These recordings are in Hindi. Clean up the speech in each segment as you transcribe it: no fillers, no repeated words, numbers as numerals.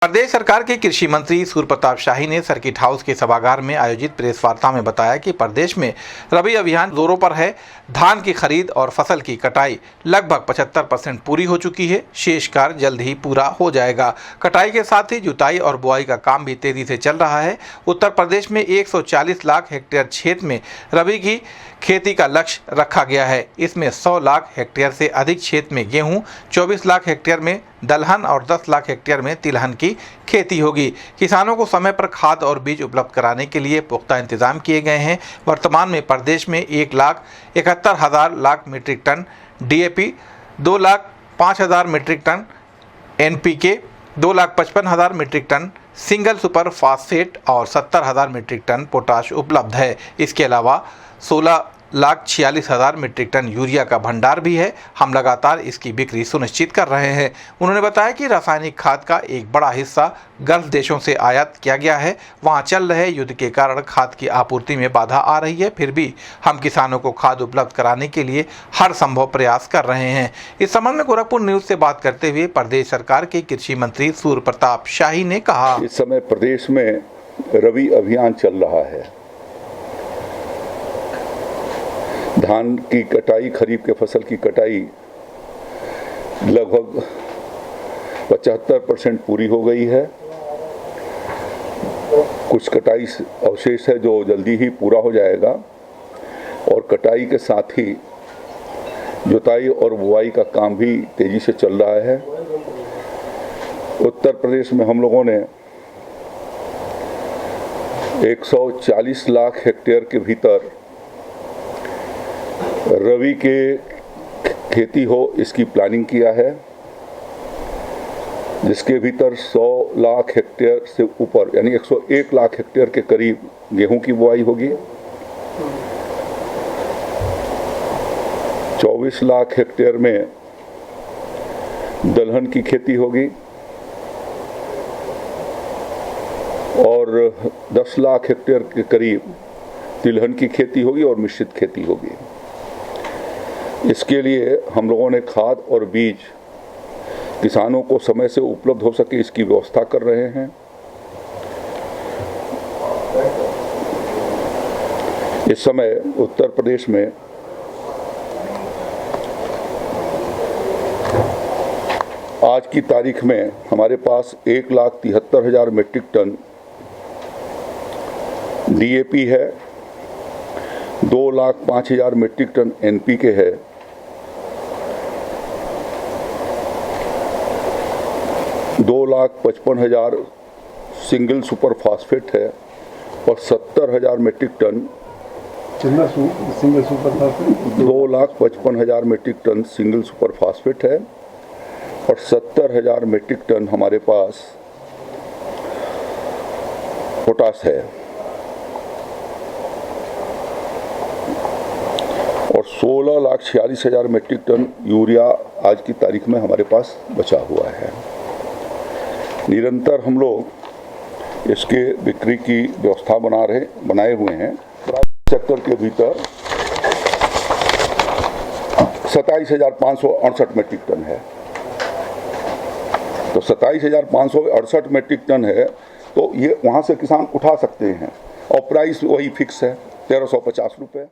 प्रदेश सरकार के कृषि मंत्री सूर्य प्रताप शाही ने सर्किट हाउस के सभागार में आयोजित प्रेस वार्ता में बताया कि प्रदेश में रबी अभियान जोरों पर है। धान की खरीद और फसल की कटाई लगभग 75% पूरी हो चुकी है। शेष कार्य जल्द ही पूरा हो जाएगा। कटाई के साथ ही जुताई और बुआई का काम भी तेजी से चल रहा है। उत्तर प्रदेश में 140 लाख हेक्टेयर क्षेत्र में रबी की खेती का लक्ष्य रखा गया है। इसमें 100 लाख हेक्टेयर से अधिक क्षेत्र में गेहूं, 24 लाख हेक्टेयर में दलहन और 10 लाख हेक्टेयर में तिलहन की खेती होगी। किसानों को समय पर खाद और बीज उपलब्ध कराने के लिए पुख्ता इंतजाम किए गए हैं। वर्तमान में प्रदेश में 1,71,000 lakh metric ton DAP, 2,05,000 metric ton NPK, 2,55,000 metric ton single super phosphate और 70,000 मीट्रिक टन पोटाश उपलब्ध है। इसके अलावा 16,46,000 मीट्रिक टन यूरिया का भंडार भी है। हम लगातार इसकी बिक्री सुनिश्चित कर रहे हैं। उन्होंने बताया कि रासायनिक खाद का एक बड़ा हिस्सा गल्फ देशों से आयात किया गया है। वहां चल रहे युद्ध के कारण खाद की आपूर्ति में बाधा आ रही है, फिर भी हम किसानों को खाद उपलब्ध कराने के लिए हर संभव प्रयास कर रहे हैं। इस संबंध में गोरखपुर न्यूज से बात करते हुए प्रदेश सरकार के कृषि मंत्री सूर्य प्रताप शाही ने कहा, इस समय प्रदेश में रबी अभियान चल रहा है। धान की कटाई, खरीफ के फसल की कटाई लगभग 75% पूरी हो गई है। कुछ कटाई अवशेष है जो जल्दी ही पूरा हो जाएगा और कटाई के साथ ही जुताई और बुआई का काम भी तेजी से चल रहा है। उत्तर प्रदेश में हम लोगों ने 140 लाख हेक्टेयर के भीतर रबी के खेती हो इसकी प्लानिंग किया है, जिसके भीतर 100 लाख हेक्टेयर से ऊपर यानी 101 लाख हेक्टेयर के करीब गेहूं की बुआई होगी, 24 लाख हेक्टेयर में दलहन की खेती होगी और 10 लाख हेक्टेयर के करीब तिलहन की खेती होगी और मिश्रित खेती होगी। इसके लिए हम लोगों ने खाद और बीज किसानों को समय से उपलब्ध हो सके इसकी व्यवस्था कर रहे हैं। इस समय उत्तर प्रदेश में आज की तारीख में हमारे पास 1,73,000 मीट्रिक टन DAP है, 2,05,000 मीट्रिक टन NPK है, 2,55,000 सिंगल सुपर फास्फेट है और 70,000 metric ton 2,55,000 metric ton single super phosphate है और 70,000 मीट्रिक टन हमारे पास पोटाश है और 16,46,000 मीट्रिक टन यूरिया आज की तारीख में हमारे पास बचा हुआ है। निरंतर हम लोग इसके बिक्री की व्यवस्था बनाए हुए हैं। प्राइवेट सेक्टर के भीतर 27,568 मीट्रिक टन है, तो 27,568 मीट्रिक टन है तो ये वहाँ से किसान उठा सकते हैं और प्राइस वही फिक्स है 1,350 रुपये।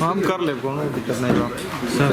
हम कर ले, कोनो दिक्कत नहीं। सर